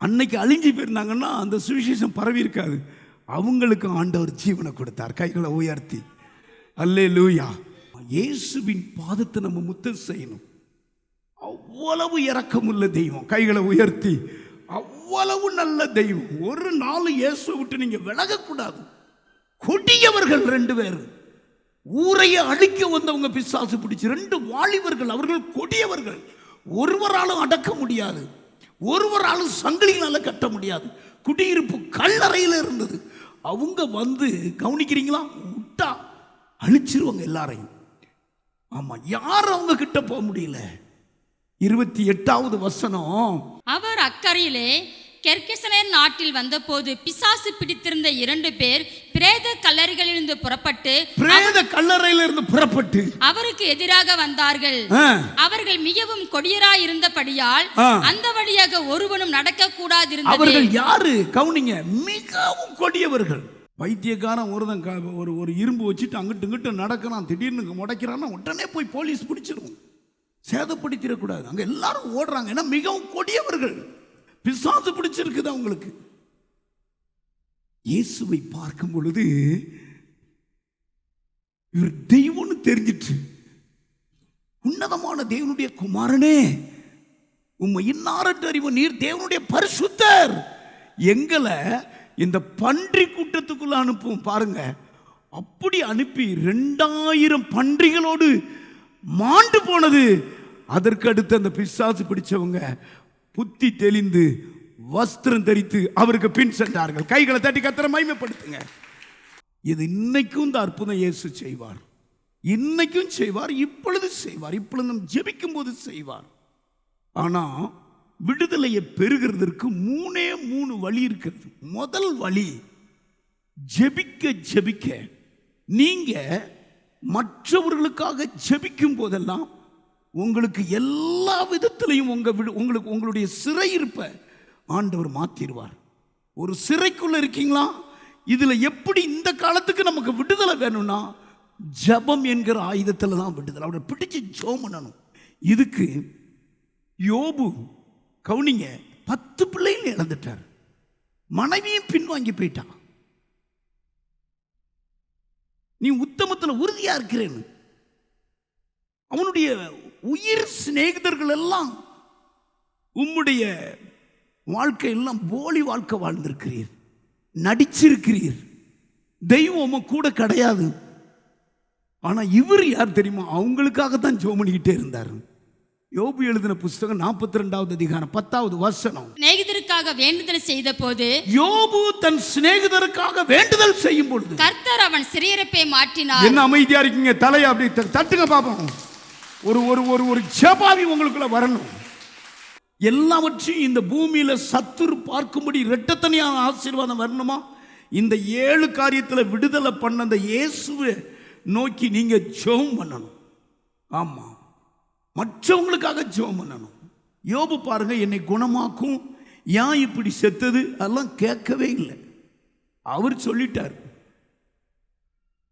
அன்னைக்கு அழிஞ்சு போயிருந்தாங்கன்னா அந்த சுவிசேஷம் பரவி இருக்காது. அவங்களுக்கு ஆண்டவர் ஜீவனை கொடுத்தார். கைகளை உயர்த்தி அல்லேலூயா. இயேசுவின் பாதத்தை நம்ம முத்தம் செய்யணும். அவ்வளவு இரக்கமுள்ள தெய்வம். கைகளை உயர்த்தி, அவ்வளவு நல்ல தெய்வம். ஒரு நாள் இயேசு விட்டு நீங்க விலகக்கூடாது. கொடியவர்கள் 2 பேர் ஊரையே அழிக்க வந்தவங்க பிசாசு பிடிச்சு 2 வாலிபர்கள். அவர்கள் கொடியவர்கள். ஒருவராலும் அடக்க முடியாது, ஒருவராலும் சங்கிலினால கட்ட முடியாது. குடியிருப்பு கல்லறையில் இருந்தது. அவங்க வந்து கவனிக்கிறீங்களா, விட்டா அழிச்சிருவாங்க எல்லாரையும். ஆமா, யாரும் அவங்க கிட்ட போக முடியல. 28வது வசனம். அவர் அக்கறையிலே கெர்கெசனேர் நாட்டில் வந்தபோது பிசாசு பிடித்திருந்த 2 பேர் பிரேத கல்லறைகளிலிருந்து புறப்பட்டு அவருக்கு எதிராக வந்தார்கள். அவர்கள் மிகவும் கொடியராய் இருந்தபடியால் அந்த வழியாக ஒருவனும் நடக்க கூடாது இருந்தது. அவர்கள் யாரு கவுனிங்க? மிகவும் கொடியவர்கள். வைத்தியக்காரன் ஒரு இரும்பு வச்சுட்டு அங்கிட்டு இங்கிட்டு நடக்கிறான், திடீர்னு முடைக்கிறான்னா உடனே போய் போலீஸ் பிடிச்சிடும். சேதப்படுத்திடக்கூடாது. அங்க எல்லாரும் ஓடுறாங்க. ஏன்னா மிகவும் கொடியவர்கள். பிசாசு பிடிச்சிருக்குது அவங்களுக்கு. இயேசுவை பார்க்கும் பொழுது இவர் தெய்வம்னு தெரிஞ்சிட்டு, உன்னதமான தேவனுடைய குமாரனே உம்மை இன்னாரற்று அறிவு, நீர் தேவனுடைய பரிசுத்தர். எங்களை இந்த பன்றி கூட்டத்துக்குள்ள அனுப்பும் பாருங்க. அப்படி அனுப்பி 2000 பன்றிகளோடு மாண்டு போனது. அதற்கு அடுத்து அந்த பிசாசு பிடிச்சவங்க புத்தி தெளிந்து வஸ்திரம் தரித்து அவருக்கு பின் சென்றார்கள். கைகளை தட்டி கர்த்தரை மகிமைப்படுத்துங்க. இது இன்னைக்கும் இந்த அற்புதம் இயேசு செய்வார், இன்னைக்கும் செய்வார், இப்பொழுது செய்வார், இப்பொழுது நம் ஜெபிக்கும் போது செய்வார். ஆனா விடுதலையை பெறுகிறதற்கு 3 வழி இருக்கிறது. முதல் வழி, ஜெபிக்க ஜெபிக்க நீங்க மற்றவர்களுக்காக ஜெபிக்கும் போதெல்லாம் உங்களுக்கு எல்லா விதத்திலையும் உங்களுடைய சிறையிருப்ப ஆண்டவர் மாத்திடுவார். ஒரு சிறைக்குள்ள இருக்கீங்களா? இதுல எப்படி இந்த காலத்துக்கு நமக்கு விடுதலை வேணும்னா ஜெபம் என்கிற ஆயுதத்துல தான் விடுதலை. அவரை பிடிச்சு ஜெபம் பண்ணணும். இதுக்கு யோபு கவுனிங்க 10 பிள்ளைகள் இழந்துட்டார், மனைவியும் பின்வாங்கி போயிட்டான். நீ உத்தமத்தில் உறுதியா இருக்கிறேன்னு அவனுடைய உயிர் சிநேகிதர்கள் எல்லாம் உம்முடைய வாழ்க்கை எல்லாம் போலி வாழ்க்கை வாழ்ந்திருக்கிறீர், நடிச்சிருக்கிறீர், தெய்வம் கூட கிடையாது. ஆனா இவர் யார் தெரியுமா? அவங்களுக்காகத்தான் ஜெபம் பண்ணிக்கிட்டே இருந்தார். யோபு எழுதின புஸ்தகம் 42வது அதிகாரம் 10வது வசனம். சிநேகிதருக்காக வேண்டுதல் செய்த போது, யோபு தன் சிநேகிதருக்காக வேண்டுதல் செய்யும் பொழுது கர்த்தர் அவன் சிறையிருப்பை மாற்றினார். என்ன அமைதியா இருக்கீங்க? தலையை அப்படி தட்டுங்க பாப்போம். ஒரு ஒரு ஒரு ஒரு ஜெபாவி உங்களுக்குள்ள வரணும். எல்லாவற்றையும் இந்த பூமியில சத்துரு பார்க்கும்படி இரட்டத்தனியான ஆசீர்வாதம் வரணுமா? இந்த 7 காரியத்தில் விடுதலை பண்ண அந்த இயேசுவை நோக்கி நீங்க ஜெபம் பண்ணணும். ஆமா, மற்றவங்களுக்காக ஜெபம் பண்ணணும். யோபு பாருங்க, என்னை குணமாக்கும், ஏன் இப்படி செத்தது அதெல்லாம் கேட்கவே இல்லை. அவர் சொல்லிட்டார்,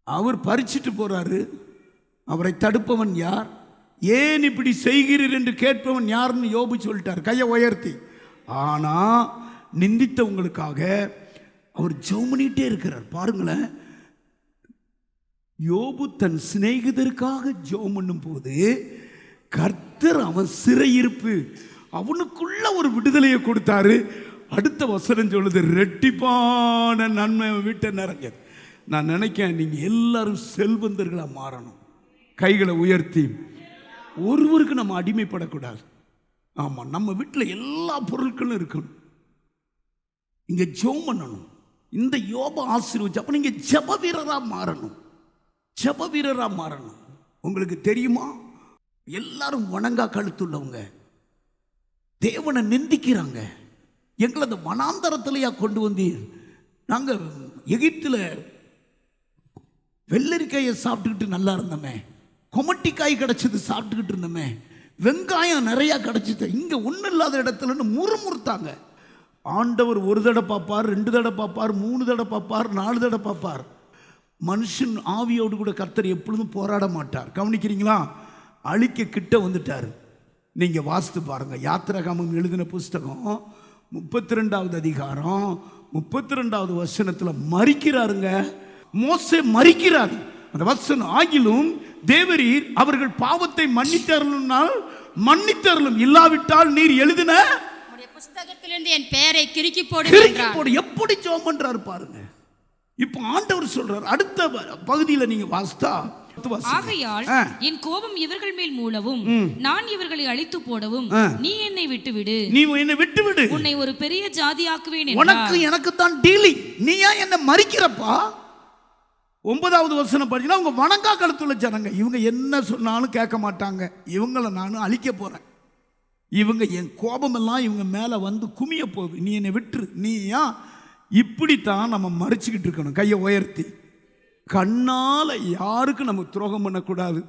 அவர் பறிச்சிட்டு போறாரு. அவரை தடுப்பவன் யார்? ஏன் இப்படி செய்கிறீர் என்று கேட்பவன் யாருன்னு யோபு சொல்லிட்டார் கையை உயர்த்தி. ஆனா நிந்தித்தவங்களுக்காக அவர் ஜெபம் பண்ணிட்டே இருக்கிறார். பாருங்களேன், யோபு தன் சிநேகிதருக்காக ஜெபம் பண்ணும் போது கர்த்தர் அவன் சிறையிருப்பு அவனுக்குள்ள ஒரு விடுதலையை கொடுத்தாரு. அடுத்த வசனம் சொல்லுது, ரெட்டிப்பான நன்மை வீட்டை நிறைஞ்சது. நான் நினைக்கிறேன் நீங்க எல்லாரும் செல்வந்தர்களா மாறணும். கைகளை உயர்த்தி, ஒருவருக்கு நம்ம அடிமைப்படக்கூடாது. ஆமா, நம்ம வீட்டில் எல்லா பொருட்களும் இருக்கணும். இங்க ஜெபம் பண்ணணும். இந்த யோபு ஆசீர்வதிச்சு அப்ப நீங்க ஜெப வீரரா மாறணும், ஜெப வீரரா மாறணும். உங்களுக்கு தெரியுமா, எல்லாரும் வணங்கா கழுத்துள்ளவங்க தேவனை நிந்திக்கிறாங்க. எங்களை அந்த வனாந்தரத்திலையா கொண்டு வந்தீர்? நாங்க எகிப்தில் வெள்ளரிக்காயை சாப்பிட்டுக்கிட்டு நல்லா இருந்தோமே, கொமட்டிக்காய் கிடைச்சது சாப்பிட்டுக்கிட்டு இருந்தோமே, வெங்காயம் நிறைய கிடைச்சது, இங்க ஒன்றும் இல்லாத இடத்துலன்னு முறுமுறுத்தாங்க. ஆண்டவர் ஒரு தடவை பார்ப்பார், 2 தடவை பார்ப்பார், 3 தடவை பார்ப்பார், 4 தடவை பார்ப்பார். மனுஷன் ஆவியோடு கூட கர்த்தர் எப்பொழுதும் போராட மாட்டார். கவனிக்கிறீங்களா? அழிக்க கிட்ட வந்துட்டார். நீங்க வாசித்து பாருங்க, யாத்திராகமம் எழுதின புஸ்தகம் 32வது அதிகாரம் 32வது வசனத்துல மரிக்கிறாருங்க. மோசே மரிக்கிறார். அந்த வசனம், ஆகிலும் தேவரீர் அவர்கள் பாவத்தை மன்னித்தருளினால் மன்னித்தருளும், இல்லாவிட்டால் நீர் எழுதின புஸ்தகத்திலிருந்து என் பெயரை கிறுக்கி போடு. எப்படி ஜெபம் பண்றாரு பாருங்க. இப்ப ஆண்டவர் சொல்றார், அடுத்த பகுதியில் நீங்க வாசித்தா, ஆகையால் என் கோபம் இவர்கள் மேல் மூளவும் நான் இவர்களை அழித்து போடவும் நீ என்னை விட்டுவிடு, நீ என்னை விட்டுவிடு, உன்னை ஒரு பெரிய ஜாதியாக்குவேன். உனக்கு எனக்கு தான் டீலிங், நீ ஏன் என்ன மறிக்கிறப்பா? 9வது வசனம் படிச்சா, அவங்க வணங்கா கழுத்துள்ள ஜனங்க, இவங்க என்ன சொன்னாலும் கேட்க மாட்டாங்க, இவங்களை நான் அழிக்க போறேன், இவங்க என் கோபமெல்லாம் இவங்க மேல வந்து குமிய போகுது, நீ என்னை விட்டுரு. நீ ஏன் இப்படித்தான் நம்ம மறிச்சுக்கிட்டு இருக்கணும். கையை உயர்த்தி, கண்ணால யாருக்கு நம்ம துரோகம் பண்ணக்கூடாது,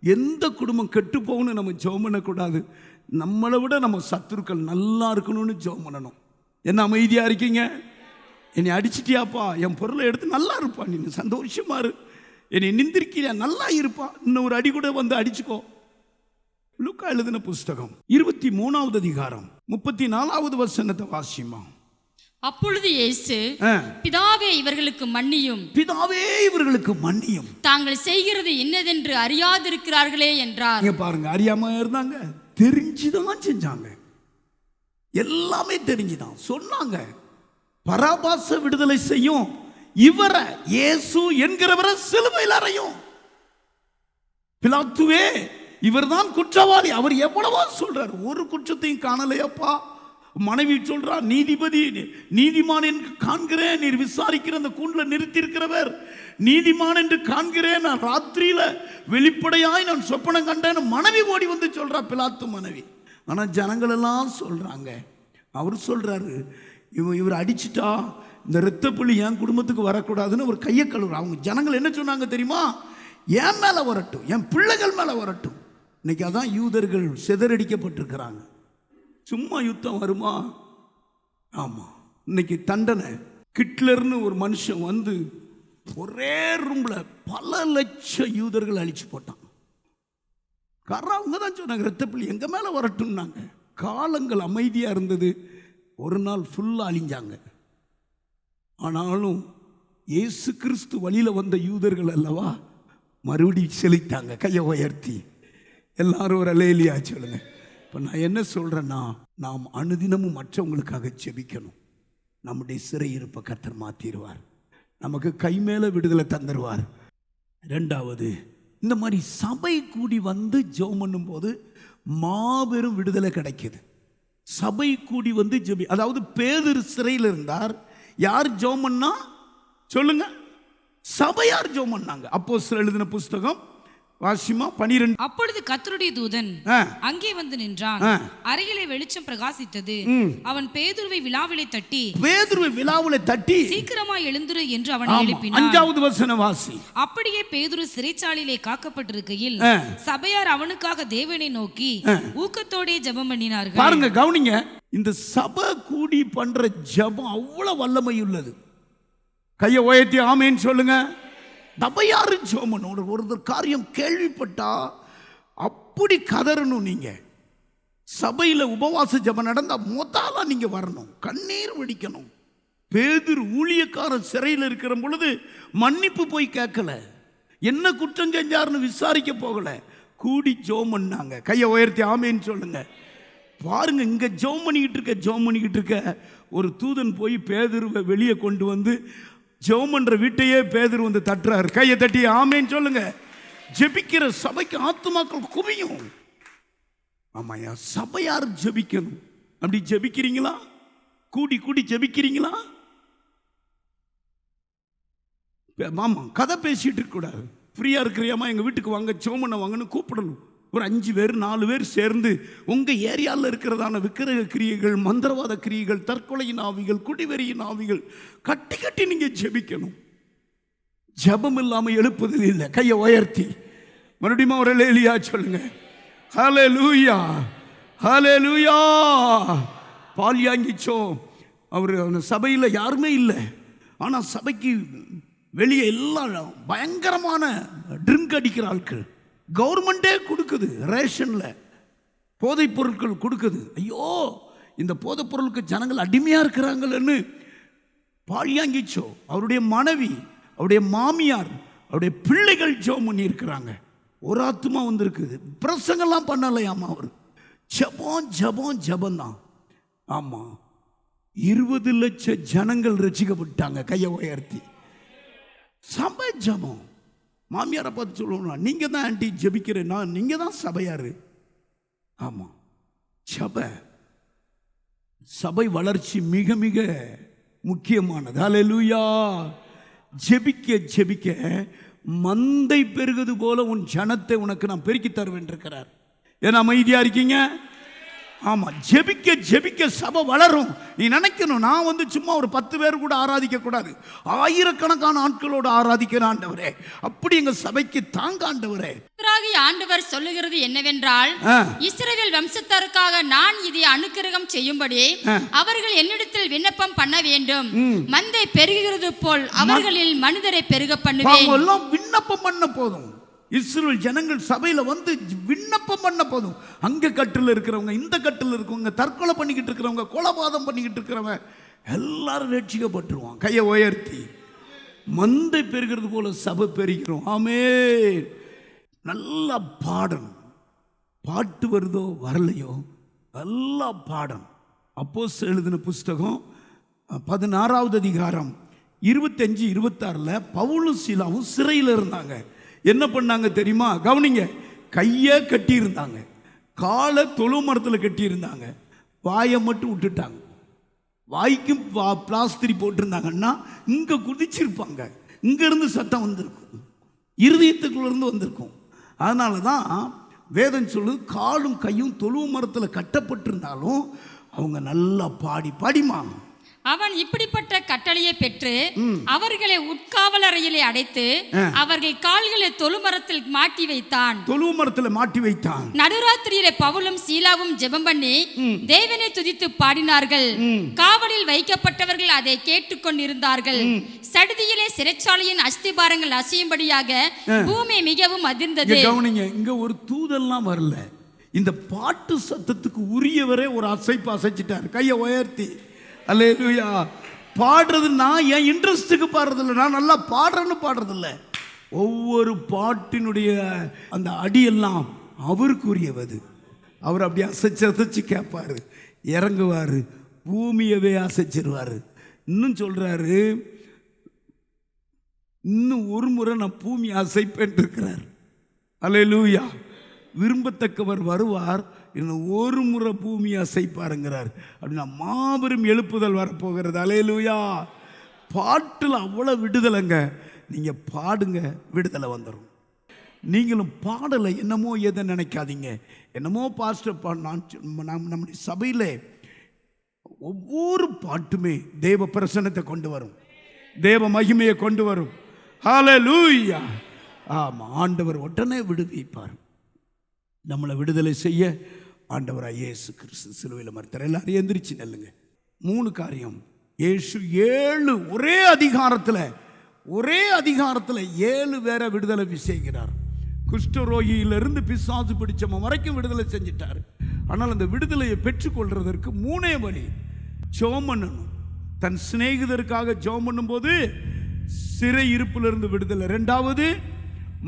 எந்த குடும்பம் கெட்டு போகணும்னு நம்ம ஜெபம் பண்ணக்கூடாது. நம்மளை விட நம்ம சத்துருக்கள் நல்லா இருக்கணும்னு ஜெபம் பண்ணணும். என்ன அமைதியா இருக்கீங்க? என்னை அடிச்சிட்டியாப்பா, என் பொருளை எடுத்து நல்லா இருப்பா, நீ சந்தோஷமா இரு. என்னை நிந்திருக்கியா, நல்லா இருப்பா, இன்னும் ஒரு அடி கூட வந்து அடிச்சுக்கோ. லூக்கா எழுதின புஸ்தகம் 23வது அதிகாரம் 34வது வசனத்தை வாசிமா. அப்பொழுது இயேசு, பிதாவே இவர்களுக்கு மன்னியும், பிதாவே இவர்களுக்கு மன்னியும், தாங்கள் செய்கிறது இன்னதென்று அறியாதிருக்கிறார்களே என்றார். பாருங்க, அறியாம இருந்தாங்க, தெரிஞ்சுதான் செஞ்சாங்க. எல்லாமே தெரிஞ்சுதான் சொன்னாங்க. பராபாச விடுதலை செய்யும், இவரை இயேசு என்கிறவரை சிலுவையில் அறையும். பிலாத்துவே இவர்தான் குற்றவாளி, அவர் எவ்வளவோ சொல்றார், ஒரு குற்றத்தையும் காணலையப்பா. மனைவி சொல்றா, நீதிபதி நீதிமான் என்று காண்கிறேன், நீர் விசாரிக்கிற அந்த கூண்டில் நிறுத்தி இருக்கிறவர் நீதிமான் என்று காண்கிறேன், நான் ராத்திரியில வெளிப்படையாய் நான் சொப்பனம் கண்டேன். மனைவி ஓடி வந்து சொல்றா, பிலாத்து மனைவி. ஆனா ஜனங்கள் எல்லாம் சொல்றாங்க, அவர் சொல்றாரு, இவர் அடிச்சுட்டா இந்த இரத்த புள்ளி என் குடும்பத்துக்கு வரக்கூடாதுன்னு ஒரு கையை கழுவுற. அவங்க ஜனங்கள் என்ன சொன்னாங்க தெரியுமா? என் மேல வரட்டும், என் பிள்ளைகள் மேல வரட்டும். இன்னைக்கு அதான் யூதர்கள் சிதறடிக்கப்பட்டிருக்கிறாங்க. சும்மா யுத்தம் வருமா? ஆமா, இன்னைக்கு தண்டனை. ஹிட்லர்னு ஒரு மனுஷன் வந்து ஒரே ரூம்ல பல லட்சம் யூதர்கள் அழிச்சு போட்டான். காரணம் அவங்க தான் சொன்னாங்க, இரத்தப்பள்ளி எங்க மேல வரட்டும்னாங்க. காலங்கள் அமைதியா இருந்தது, ஒரு நாள் ஃபுல்லா அழிஞ்சாங்க. ஆனாலும் இயேசு கிறிஸ்து வழியில வந்த யூதர்கள் அல்லவா மறுபடி செலுத்தாங்க. கையை உயர்த்தி எல்லாரும் ஒரு அல்லேலூயா சொல்லுங்க. இப்போ நான் என்ன சொல்றேன்னா, நாம் அனுதினமும் மற்றவங்களுக்காக ஜெபிக்கணும். நம்முடைய சிறையிருப்பை கர்த்தர் மாற்றிடுவார், நமக்கு கை மேல விடுதலை தந்துடுவார். ரெண்டாவது, இந்த மாதிரி சபை கூடி வந்து ஜெபம் பண்ணும் போது மாபெரும் விடுதலை கிடைக்குது. சபை கூடி வந்து ஜெபி, அதாவது பேதுரு சிறையில் இருந்தார். யார் ஜெபம் பண்ணா சொல்லுங்க? சபையார் ஜெபம் பண்ணாங்க. அப்போஸ்தலர் எழுதின புஸ்தகம் வாசிமா 12. அப்பொழுது கர்த்தருடைய தூதன் அங்கே வந்து நின்றான். அறையிலே வெளிச்சம் பிரகாசித்தது. அவன் பேதுருவை விலாவிலே தட்டி சீக்கிரமாய் எழுந்திரு என்று அவனை எழுப்பினான். 5வது வசனம் வாசி. அப்படியே பேதுரு சிறைச்சாலையிலே காக்கப்பட்டிருக்கையில் சபையார் அவனுக்காக தேவனை நோக்கி ஊக்கத்தோடே ஜெபம் பண்ணினார்கள். பாருங்க, கவனிங்க, இந்த சபை கூடி பண்ற ஜெபம் அவ்வளவு வல்லமை உள்ளது. கையை உயர்த்தி ஆமேன்னு சொல்லுங்க. சபையாரு ஜெபம் பண்ணணும். ஒரு காரியம் கேள்விப்பட்டா அப்படி கதறணும். நீங்க சபையில உபவாச ஜெபம் நடந்தா முதல்ல நீங்க வரணும், கண்ணீர் வடிக்கணும். பேதுரு ஊழியக்காரன் சிறையில் இருக்கிற பொழுது மன்னிப்பு போய் கேட்கல, என்ன குற்றம் செஞ்சாருன்னு விசாரிக்க போகல, கூடி ஜெபம் பண்ணாங்க. கையை உயர்த்தி ஆமேன்னு சொல்லுங்க. பாருங்க, இங்க ஜெபம் பண்ணிக்கிட்டு இருக்க ஒரு தூதன் போய் பேதுருவை வெளியே கொண்டு வந்து ஜெபம் பண்ற வீட்டையே பேதுரு வந்து தட்டுறாரு. கையை தட்டி ஆமேன்னு சொல்லுங்க. ஜெபிக்கிற சபைக்கு ஆத்துமாக்கள் குவியும். ஆமாயா, சபையார் ஜெபிக்கணும். அப்படி ஜெபிக்கிறீங்களா? கூடி ஜெபிக்கிறீங்களா? மாமா கதை பேசிட்டு இருக்க கூடாது. ஃப்ரீயா இருக்கிறியாமா, எங்க வீட்டுக்கு வாங்க, ஜெபம் பண்ண வாங்கன்னு கூப்பிடணும். ஒரு 5 பேர் 4 பேர் சேர்ந்து உங்க ஏரியாவில் இருக்கிறதான விக்கிரக கிரியைகள், மந்திரவாத கிரியைகள், தற்கொலையின் ஆவிகள், குடிவெறியின் ஆவிகள் கட்டி நீங்க ஜெபிக்கணும். ஜெபம் இல்லாம எழுப்புதல் இல்லை. கையை உயர்த்தி மறுபடியும் ஒரு அல்லேலூயா சொல்லுங்க. ஹல்லேலூயா, ஹல்லேலூயா. பால்யாங்கிச்சோ அவர் சபையில் யாருமே இல்லை, ஆனா சபைக்கு வெளியே எல்லாம் பயங்கரமான ட்ரிங்க் அடிக்கிற ஆட்கள். கவர்மெண்டே கொடுக்குது, ரேஷன்ல போதைப் பொருட்கள் கொடுக்குது. ஐயோ, இந்த போதைப் பொருளுக்கு ஜனங்கள் அடிமையா இருக்கிறாங்கன்னு பால்யாங்கிச்சோ அவருடைய மனைவி, அவருடைய மாமியார், அவருடைய பிள்ளைகள் ஜெபம் பண்ணி இருக்கிறாங்க. ஒரு ஆத்துமா வந்திருக்குது. பிரசங்கெல்லாம் பண்ணலையாமா, அவர் ஜெபம் ஜெபம் ஜெபம் தான். ஆமா, 20 லட்சம் ஜனங்கள் ரட்சிக்கப்பட்டாங்க. கையை உயர்த்தி சபை ஜெபம். மாமியாரை பார்த்து சொல்லுவோம், நீங்க தான் ஆண்டி ஜெபிக்கிறேன்னா, நீங்க தான் சபையாரு. ஆமா, சபை வளர்ச்சி மிக மிக முக்கியமானது. ஹல்லேலூயா. ஜெபிக்க மந்தை பெருகுது போல உன் ஜனத்தை உனக்கு நான் பெருக்கி தருவேன் இருக்கிறார். ஏன்னா அமைதியா இருக்கீங்க? ஆமா, ஜெபிக்க சபை வளரும். நீ நினைக்கணும், நான் வந்து சும்மா ஒரு 10 பேர் கூட ஆராதிக்க கூடாது, ஆயிரக்கணக்கான ஆட்களோடு ஆராதிக்கிற ஆண்டவரே, அப்படி எங்க சபைக்கு தாங்க ஆண்டவரே. ஆண்டவர் சொல்லுகிறது என்னவென்றால், இஸ்ரவேல் வம்சத்தாருக்காக நான் இதை அனுக்கிரகம் செய்யும்படி அவர்கள் என்னிடத்தில் விண்ணப்பம் பண்ண வேண்டும். மந்தை பெருகுகிறது போல் அவர்களில் மனிதரை பெருக பண்ணுவேன். எல்லாம் விண்ணப்பம் பண்ண போதும். இஸ்ரவேல் ஜனங்கள் சபையில வந்து விண்ணப்பம் பண்ண போதும். அங்க கட்டில் இருக்கிறவங்க, இந்த கட்டில் இருக்கிறவங்க, தற்கொலை பண்ணிக்கிட்டு இருக்கிறவங்க, கொலைபாதம் பண்ணிக்கிட்டு இருக்கிறவங்க எல்லாரும் ரட்சிக்கப்பட்டுருவாங்க. கையை உயர்த்தி மந்தை பெருகிறது போல சபை பெருகிறோம். ஆமென். நல்லா பாடணும். பாட்டு வருதோ வரலையோ நல்லா பாடணும். அப்போஸ்தலர் எழுதின புஸ்தகம் 16வது அதிகாரம் 25-26 பவுலும் சீலாவும் சிறையில் இருந்தாங்க. என்ன பண்ணாங்க தெரியுமா? கவனிங்க. கையை கட்டியிருந்தாங்க, காலை தொழு மரத்தில் கட்டியிருந்தாங்க, வாயை மட்டும் விட்டுட்டாங்க. வாய்க்கும் பிளாஸ்திரி போட்டிருந்தாங்கன்னா இங்கே குதிச்சிருப்பாங்க, இங்கேருந்து சத்தம் வந்திருக்கும், இருதயத்துக்குள்ளேருந்து வந்திருக்கும். அதனால தான் வேதம் சொல்லுது, காலும் கையும் தொழு மரத்தில் கட்டப்பட்டிருந்தாலும் அவங்க நல்லா பாடிமா. அவன் இப்படிப்பட்ட கட்டளையை பெற்று அவர்களை உட்காவல் அறையிலே அடைத்து அவர்கள் கால்களை தொழுமரத்தில் மாட்டி வைத்தான். நடுராத்திரியிலே பவுலும் சீலாவும் ஜெபம் பண்ணி தேவனை துதித்து பாடினார்கள். காவலில் வைக்கப்பட்டவர்கள் அதை கேட்டுக்கொண்டிருந்தார்கள். சடுதியிலே சிறைச்சாலையின் அஸ்திபாரங்கள் அசையும்படியாக பூமி மிகவும் அதிர்ந்தது. கவனிங்க, இங்க ஒரு தூதெல்லாம் வரல. இந்த பாட்டு சத்தத்துக்கு உரியவரே ஒரு அசைச்சிட்டார், கையை உயர்த்தி. அல்லேலூயா. பாடுறது நான் என் இன்ட்ரெஸ்ட்டுக்கு பாடுறதில்லை, நான் நல்லா பாடுறேன்னு பாடுறதில்லை. ஒவ்வொரு பாட்டினுடைய அந்த அடியெல்லாம் அவருக்குரியவது. அவர் அப்படி அசைச்சு கேட்பார், இறங்குவார், பூமியவே அசைச்சிருவார். இன்னும் சொல்றாரு, இன்னும் ஒரு முறை நான் பூமி அசைப்பேன் இருக்கிறார். அல்லேலூயா. விரும்பத்தக்கவர் வருவார், இன்னும் ஒரு முறை பூமி அசைப்பாருங்கிறார். அப்படின்னா மாபெரும் எழுப்புதல் வரப்போகிறது. அல்லேலூயா. பாட்டில் அவ்வளோ விடுதலைங்க. நீங்கள் பாடுங்க, விடுதலை வந்துடும். நீங்களும் பாடலை என்னமோ எதை நினைக்காதீங்க. என்னமோ பாஸ்டர் நம்முடைய சபையில் ஒவ்வொரு பாட்டுமே தேவ பிரசன்னத்தை கொண்டு வரும், தேவ மகிமையை கொண்டு வரும். ஹல்லேலூயா. ஆமாம், ஆண்டவர் உடனே விடுவிப்பார். நம்மளை விடுதலை செய்ய ஆண்டவராக இயேசு கிறிஸ்து சிலுவையில் மரித்தார். எல்லாரும் எந்திரிச்சு நெல்லுங்க. 3 காரியம். இயேசு 7 ஒரே அதிகாரத்தில் 7 வேற விடுதலை செய்கிறார். குஷ்டரோகியிலிருந்து பிசாசு பிடிச்சவன் வரைக்கும் விடுதலை செஞ்சிட்டார். ஆனால் அந்த விடுதலையை பெற்றுக்கொள்றதற்கு 3 வழி. ஜெபம் பண்ணணும். தன் சிநேகிதருக்காக ஜெபம் பண்ணும்போது சிறை இருப்பிலிருந்து விடுதலை. 2வது,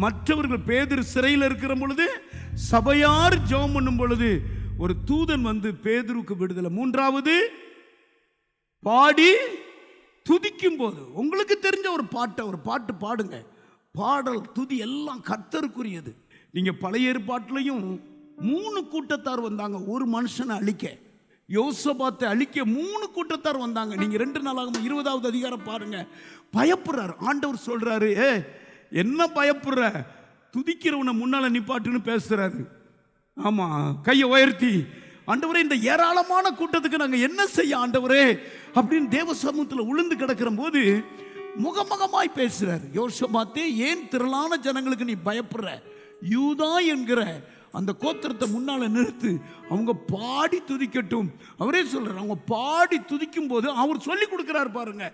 மற்றவர்கள் பேதுரு சிறையில் இருக்கிற பொழுது சபையார் ஜெபம் பண்ணும் பொழுது ஒரு தூதன் வந்து பேதுருக்கு விடுதலை. 3வது, பாடி துதிக்கும் போது உங்களுக்கு தெரிஞ்ச ஒரு பாட்டு பாடுங்க. பாடல், துதி எல்லாம் கர்த்தருக்குரியது. நீங்க பழைய ஏற்பாட்டிலையும் 3 கூட்டத்தார் வந்தாங்க ஒரு மனுஷனை அழிக்க. யோசபாத்தை அழிக்க 3 கூட்டத்தார் வந்தாங்க. நீங்க 2 நாளாகும் 20வது அதிகாரம் பாருங்க. பயப்படுறாரு. ஆண்டவர் சொல்றாரு, என்ன பயப்படுற, துதிக்கிறவனை முன்னால நிப்பாட்டுன்னு பேசுறாரு. ஆமா, கையை உயர்த்தி, ஆண்டவரே இந்த ஏராளமான கூட்டத்துக்கு நாங்கள் என்ன செய்ய ஆண்டவரே அப்படின்னு தேவ சமூகத்தில் உளுந்து கிடக்கிற போது முகமுகமாய் பேசுறாரு. யோசபாத்தே, ஏன் திரளான ஜனங்களுக்கு நீ பயப்படுற? யூதா என்கிற அந்த கோத்திரத்தை முன்னால நிறுத்து, அவங்க பாடி துதிக்கட்டும். அவரே சொல்றாரு, அவங்க பாடி துதிக்கும் போது அவர் சொல்லி கொடுக்கிறார் பாருங்க.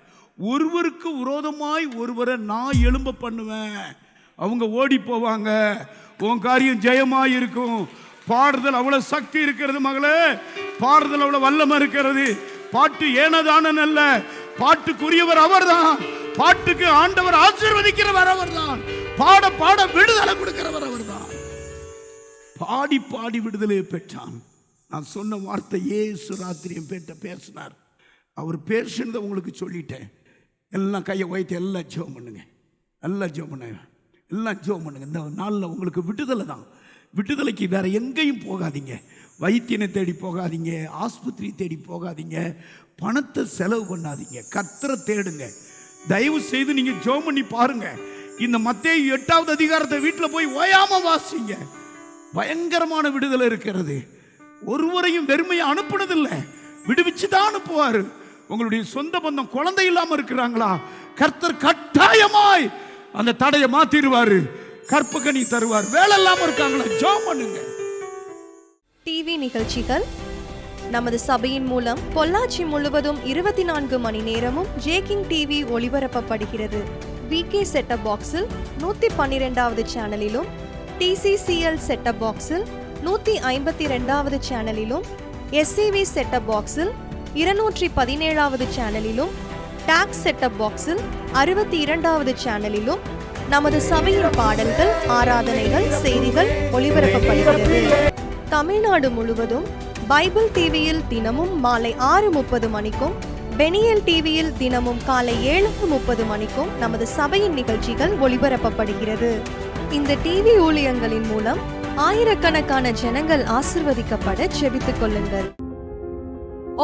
ஒருவருக்கு விரோதமாய் ஒருவரை நான் எழும்ப பண்ணுவேன், அவங்க ஓடி போவாங்க, உன் காரியம் ஜெயமாய் இருக்கும். பாடுதல் அவ்வளவு சக்தி இருக்கிறது மகளே, பாடுதல் அவ்வளவு வல்லமை இருக்கிறது. பாட்டு ஏனதான அல்ல, பாட்டுக்குரியவர் அவர்தான். பாட்டுக்கு ஆண்டவர் ஆசீர்வதிக்கிறவர் அவர்தான். பாட பாட விடுதலை கொடுக்கிறவர் அவர்தான். பாடி பாடி விடுதலையை பெற்றான். நான் சொன்ன வார்த்தை இயேசு ராத்திரியும் பேசினார். அவர் பேசுனதை உங்களுக்கு சொல்லிட்டேன். எல்லாம் கையை வைத்து எல்லாம் ஜெபம் பண்ணுங்க, எல்லாம் ஜெபம் பண்ணுங்க, எல்லாம் ஜெபம் பண்ணுங்க. இந்த நாளில் உங்களுக்கு விடுதலை தான். விடுதலைக்கு வேற எங்கேயும் போகாதீங்க. வைத்தியனை தேடி போகாதீங்க, ஆஸ்பத்திரி தேடி போகாதீங்க, பணத்தை செலவு பண்ணாதீங்க, கர்த்தரை தேடுங்க. தயவு செய்து நீங்க ஜெபம் பண்ணி பாருங்க. இந்த மத்தேயு 8வது அதிகாரத்தை வீட்டில் போய் ஓயாம வாசிங்க. பயங்கரமான விடுதலை இருக்கிறது. ஒருவரையும் வெறுமையை அனுப்புனதில்லை, விடுவிச்சுதான் அனுப்புவாரு. உங்களுடைய சொந்த பந்தம் குழந்தை இல்லாம இருக்கிறாங்களா, கர்த்தர் கட்டாயமாய் அந்த தடையை மாத்திடுவாரு, கற்பகனி தருவார். வேலை இல்லாம இருக்காங்களா, ஜெபம் பண்ணுங்க. டிவி நிகழ்ச்சிகள் நமது சபையின் மூலம் பொள்ளாச்சி முழுவதும் 24 மணி நேரமும் ஜேகிங் டிவி ஒளிபரப்பப்படுகிறது. விகே செட்டப் பாக்ஸில் 112வது சேனலிலும், TCCL செட்டப் பாக்ஸில் 152வது சேனலிலும், SCV செட்டப் பாக்ஸில் 217வது சேனலிலும், டாக்ஸ் செட்டப் பாக்ஸில் 62வது சேனலிலும் நமது சபையின் பாடல்கள், ஆராதனைகள், செய்திகள் ஒளிபரப்பப்படுகிறது. தமிழ்நாடு முழுவதும் பைபிள் டிவியில் தினமும் மாலை 6:30 மணிக்கும், பெனியல் டிவியில் தினமும் காலை 7:30 மணிக்கும் நமது சபையின் நிகழ்ச்சிகள் ஒளிபரப்பப்படுகிறது. இந்த டிவி ஊழியங்களின் மூலம் ஆயிரக்கணக்கான ஜனங்கள் ஆசிர்வதிக்கப்பட ஜெபித்துக் கொள்ளுங்கள்.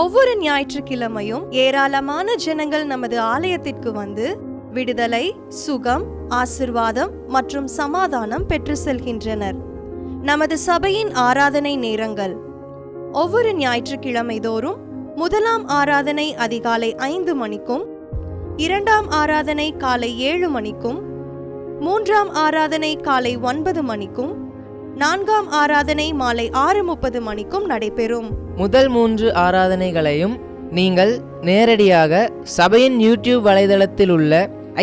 ஒவ்வொரு ஞாயிற்றுக்கிழமையும் ஏராளமான ஜனங்கள் நமது ஆலயத்திற்கு வந்து விடுதலை, சுகம், ஆசிர்வாதம் மற்றும் சமாதானம் பெற்று செல்கின்றனர். நமது சபையின் ஆராதனை நேரங்கள்: ஒவ்வொரு ஞாயிற்றுக்கிழமை தோறும் முதலாம் ஆராதனை அதிகாலை 5 மணிக்கும், இரண்டாம் ஆராதனை காலை 7 மணிக்கும், மூன்றாம் ஆராதனை காலை 9 மணிக்கும், நான்காம் ஆராதனை மாலை 6:30 மணிக்கும் நடைபெறும். முதல் 3 ஆராதனைகளையும் நீங்கள் நேரடியாக சபையின் யூடியூப் வலைதளத்தில் உள்ள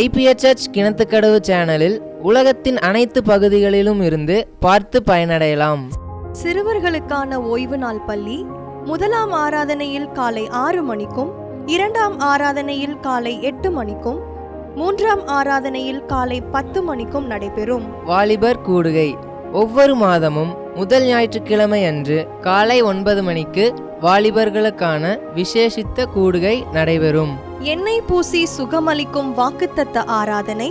IPHH கிணத்துக்கடவு சேனலில் உலகத்தின் அனைத்து பகுதிகளிலும் இருந்து பார்த்து பயனடையலாம். சிறுவர்களுக்கான ஓய்வு நாள் பள்ளி முதலாம் ஆராதனையில் காலை 6 மணிக்கும், இரண்டாம் ஆராதனையில் காலை 8 மணிக்கும், மூன்றாம் ஆராதனையில் காலை 10 மணிக்கும் நடைபெறும். வாலிபர் கூடுகை ஒவ்வொரு மாதமும் முதல் ஞாயிற்றுக்கிழமை அன்று காலை 9 மணிக்கு வாலிபர்களுக்கான விசேஷித்த கூடுகை நடைபெறும். எண்ணெய் பூசி சுகமளிக்கும் வாக்குத்தத்த ஆராதனை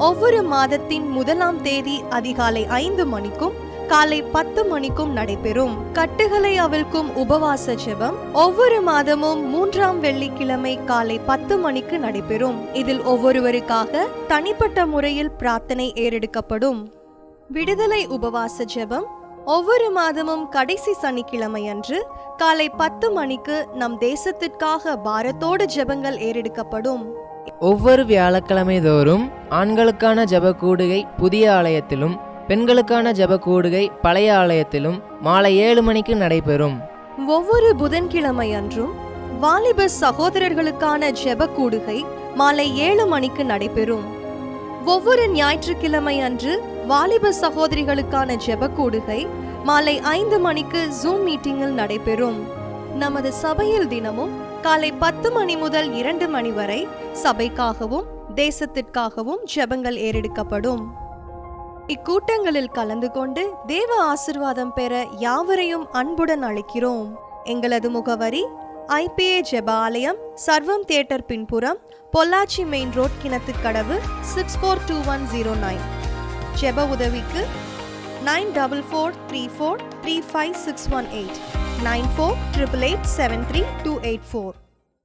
ஒவ்வொரு மாதத்தின் 1ஆம் தேதி அதிகாலை 5 மணிக்கும் காலை 10 மணிக்கும் நடைபெறும். கட்டுகளை அவிழ்க்கும் உபவாச ஜெபம் ஒவ்வொரு மாதமும் 3ஆம் வெள்ளிக்கிழமை காலை 10 மணிக்கு நடைபெறும். இதில் ஒவ்வொருவருக்காக தனிப்பட்ட முறையில் பிரார்த்தனை ஏறெடுக்கப்படும். விடுதலை உபவாச ஜெபம் ஒவ்வொரு மாதமும் கடைசி சனிக்கிழமை அன்று காலை 10 மணிக்கு நம் தேசத்திற்காக பாரத்தோடு ஜெபங்கள் ஏறெடுக்கப்படும். ஒவ்வொரு வியாழக்கிழமை தோறும் ஆண்களுக்கான ஜெப கூடுகை புதிய ஆலயத்திலும், பெண்களுக்கான ஜெப கூடுகை பழைய ஆலயத்திலும் மாலை 7 மணிக்கு நடைபெறும். ஒவ்வொரு புதன்கிழமை அன்றும் வாலிப சகோதரர்களுக்கான ஜெப கூடுகை மாலை 7 மணிக்கு நடைபெறும். ஒவ்வொரு ஞாயிற்றுக்கிழமை அன்று வாலிப சகோதரிகளுக்கான ஜெப கூடுகை மாலை 5 மணிக்கு ஜூம் மீட்டிங்கில் நடைபெறும். நமது சபையில் தினமும் காலை 10 மணி முதல் 2 மணி வரை சபைக்காகவும் தேசத்திற்காகவும் ஜெபங்கள் ஏறெடுக்கப்படும். இக்கூட்டங்களில் கலந்து கொண்டு தேவ ஆசிர்வாதம் பெற யாவரையும் அன்புடன் அழைக்கிறோம். எங்களது முகவரி: IPA ஜெப ஆலயம், சர்வம் தியேட்டர் பின்புறம், பொள்ளாச்சி மெயின் ரோட், கிணத்துக்கடவு, 642109. ஜெப உதவிக்கு 9443435618 9488873284.